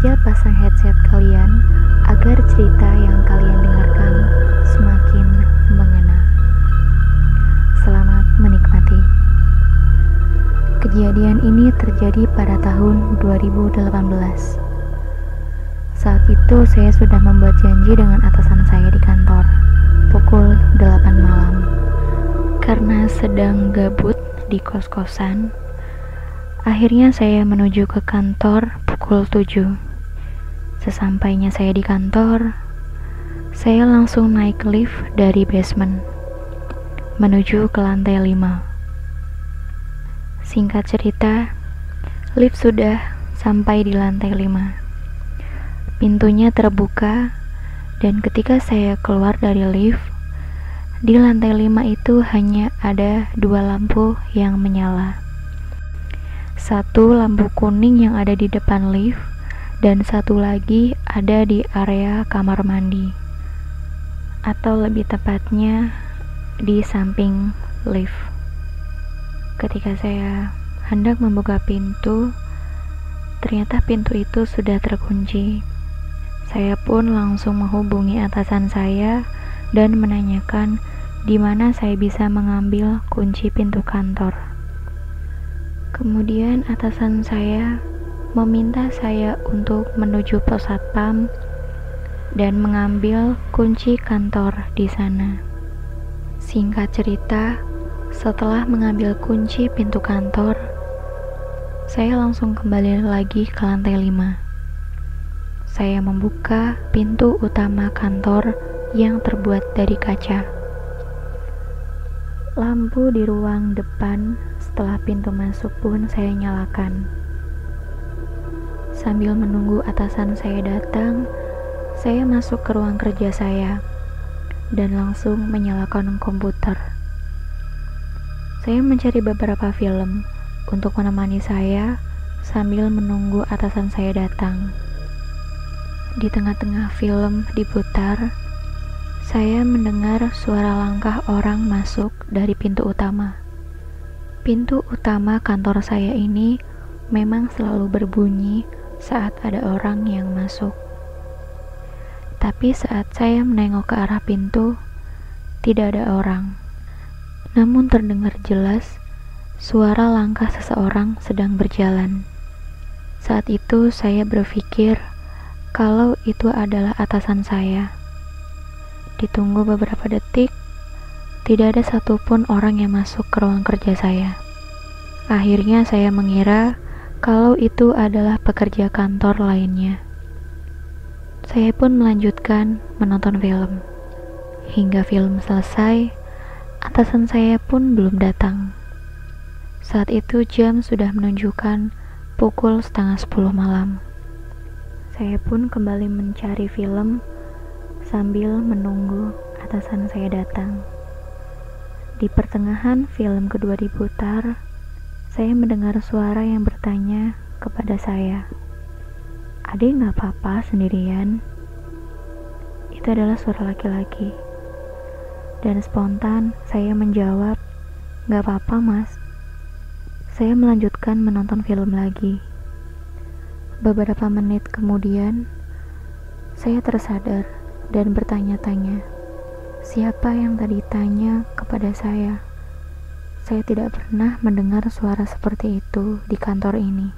saja pasang headset kalian agar cerita yang kalian dengarkan semakin mengena. Selamat menikmati. Kejadian ini terjadi pada tahun 2018. Saat itu saya sudah membuat janji dengan atasan saya di kantor pukul 8 malam. Karena sedang gabut di kos-kosan, akhirnya saya menuju ke kantor pukul 7. Sesampainya saya di kantor, saya langsung naik lift dari basement menuju ke lantai 5. Singkat cerita, lift sudah sampai di lantai 5. Pintunya terbuka dan ketika saya keluar dari lift, di lantai 5 itu hanya ada 2 lampu yang menyala. Satu lampu kuning yang ada di depan lift dan satu lagi ada di area kamar mandi, atau lebih tepatnya di samping lift. Ketika saya hendak membuka pintu, ternyata pintu itu sudah terkunci. Saya pun langsung menghubungi atasan saya dan menanyakan di mana saya bisa mengambil kunci pintu kantor. Kemudian atasan saya meminta saya untuk menuju pos satpam dan mengambil kunci kantor di sana. Singkat cerita, setelah mengambil kunci pintu kantor, saya langsung kembali lagi ke lantai 5. Saya membuka pintu utama kantor yang terbuat dari kaca. Lampu di ruang depan setelah pintu masuk pun saya nyalakan. Sambil menunggu atasan saya datang, saya masuk ke ruang kerja saya dan langsung menyalakan komputer. Saya mencari beberapa film untuk menemani saya sambil menunggu atasan saya datang. Di tengah-tengah film diputar, saya mendengar suara langkah orang masuk dari pintu utama. Pintu utama kantor saya ini memang selalu berbunyi saat ada orang yang masuk. Tapi saat saya menengok ke arah pintu, tidak ada orang. Namun terdengar jelas suara langkah seseorang sedang berjalan. Saat itu saya berpikir kalau itu adalah atasan saya. Ditunggu beberapa detik, tidak ada satupun orang yang masuk ke ruang kerja saya. Akhirnya saya mengira kalau itu adalah pekerja kantor lainnya. Saya pun melanjutkan menonton film. Hingga film selesai, atasan saya pun belum datang. Saat itu jam sudah menunjukkan pukul 9:30 malam. Saya pun kembali mencari film sambil menunggu atasan saya datang. Di pertengahan film kedua diputar, saya mendengar suara yang bertanya kepada saya, "Adek nggak apa-apa sendirian?" Itu adalah suara laki-laki. Dan spontan saya menjawab, "Nggak apa-apa mas." Saya melanjutkan menonton film lagi. Beberapa menit kemudian, saya tersadar dan bertanya-tanya, siapa yang tadi tanya kepada saya? Saya tidak pernah mendengar suara seperti itu di kantor ini.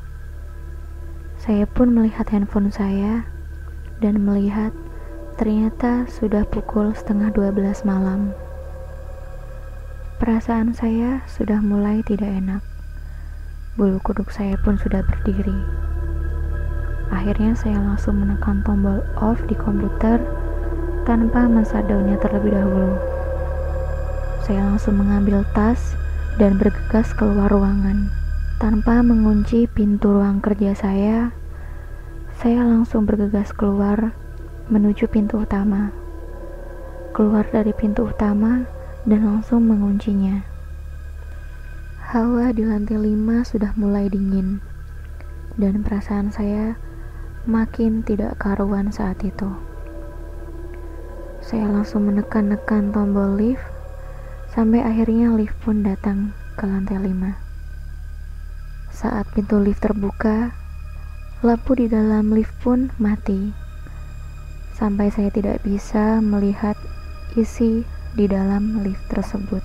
Saya pun melihat handphone saya dan melihat ternyata sudah pukul 11:30 malam. Perasaan saya sudah mulai tidak enak. Bulu kuduk saya pun sudah berdiri. Akhirnya saya langsung menekan tombol off di komputer tanpa men-shutdown-nya terlebih dahulu. Saya langsung mengambil tas dan bergegas keluar ruangan. Tanpa mengunci pintu ruang kerja saya langsung bergegas keluar menuju pintu utama. Keluar dari pintu utama dan langsung menguncinya. Hawa di lantai 5 sudah mulai dingin dan perasaan saya makin tidak karuan saat itu. Saya langsung menekan-nekan tombol lift sampai akhirnya lift pun datang ke lantai 5. Saat pintu lift terbuka, Lampu di dalam lift pun mati, sampai saya tidak bisa melihat isi di dalam lift tersebut.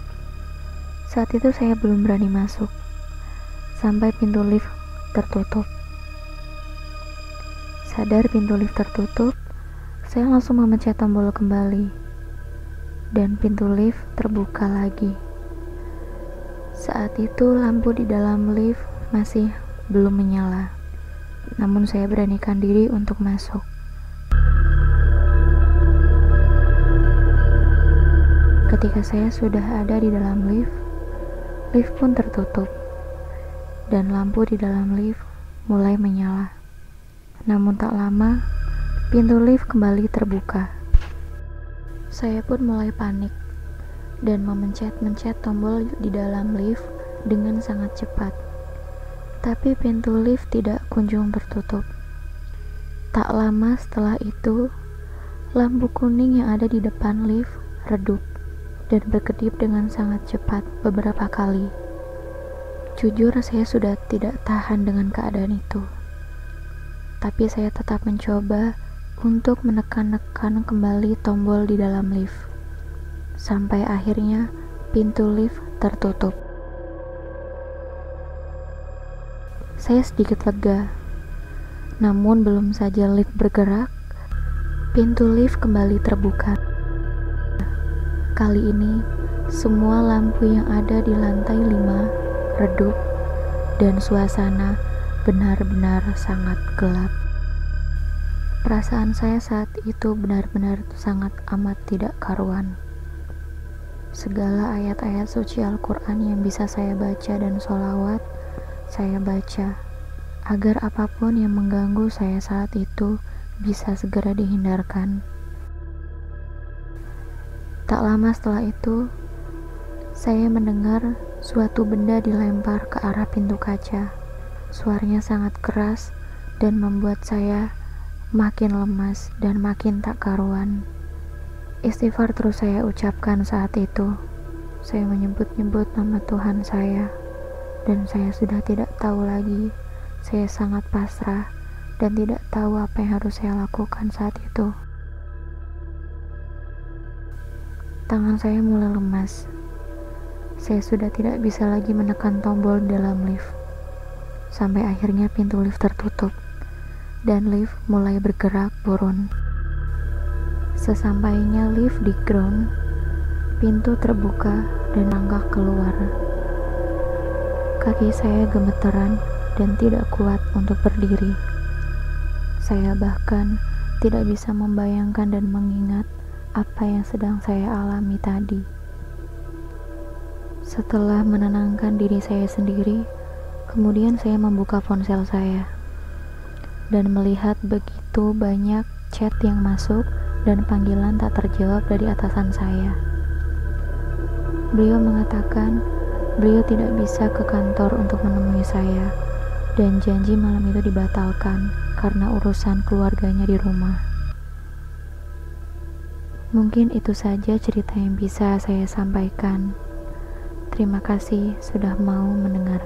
Saat itu saya belum berani masuk, sampai pintu lift tertutup. Sadar pintu lift tertutup, saya langsung memencet tombol kembali, dan pintu lift terbuka lagi. Saat itu lampu di dalam lift masih belum menyala, namun saya beranikan diri untuk masuk. Ketika saya sudah ada di dalam lift, lift pun tertutup, dan lampu di dalam lift mulai menyala. Namun tak lama, pintu lift kembali terbuka. Saya pun mulai panik, dan memencet-mencet tombol di dalam lift dengan sangat cepat. Tapi pintu lift tidak kunjung tertutup. Tak lama setelah itu, lampu kuning yang ada di depan lift redup dan berkedip dengan sangat cepat beberapa kali. Jujur, saya sudah tidak tahan dengan keadaan itu. Tapi saya tetap mencoba untuk menekan-nekan kembali tombol di dalam lift. Sampai akhirnya pintu lift tertutup. Saya sedikit lega, namun belum saja lift bergerak, pintu lift kembali terbuka. Kali ini, semua lampu yang ada di lantai 5 redup dan suasana benar-benar sangat gelap. Perasaan saya saat itu benar-benar sangat amat tidak karuan. Segala ayat-ayat suci Al-Quran yang bisa saya baca dan sholawat, saya baca, agar apapun yang mengganggu saya saat itu bisa segera dihindarkan. Tak lama setelah itu, saya mendengar suatu benda dilempar ke arah pintu kaca. Suaranya sangat keras dan membuat saya makin lemas dan makin tak karuan. Istighfar terus saya ucapkan saat itu. Saya menyebut-nyebut nama Tuhan saya. Dan saya sudah tidak tahu lagi. Saya sangat pasrah dan tidak tahu apa yang harus saya lakukan saat itu. Tangan saya mulai lemas. Saya sudah tidak bisa lagi menekan tombol dalam lift. Sampai akhirnya pintu lift tertutup dan lift mulai bergerak turun. Sesampainya lift di ground, pintu terbuka dan langkah keluar. Kaki saya gemeteran dan tidak kuat untuk berdiri. Saya bahkan tidak bisa membayangkan dan mengingat apa yang sedang saya alami tadi. Setelah menenangkan diri saya sendiri, kemudian saya membuka ponsel saya dan melihat begitu banyak chat yang masuk dan panggilan tak terjawab dari atasan saya. Beliau mengatakan beliau tidak bisa ke kantor untuk menemui saya dan janji malam itu dibatalkan karena urusan keluarganya di rumah. Mungkin itu saja cerita yang bisa saya sampaikan. Terima kasih sudah mau mendengar.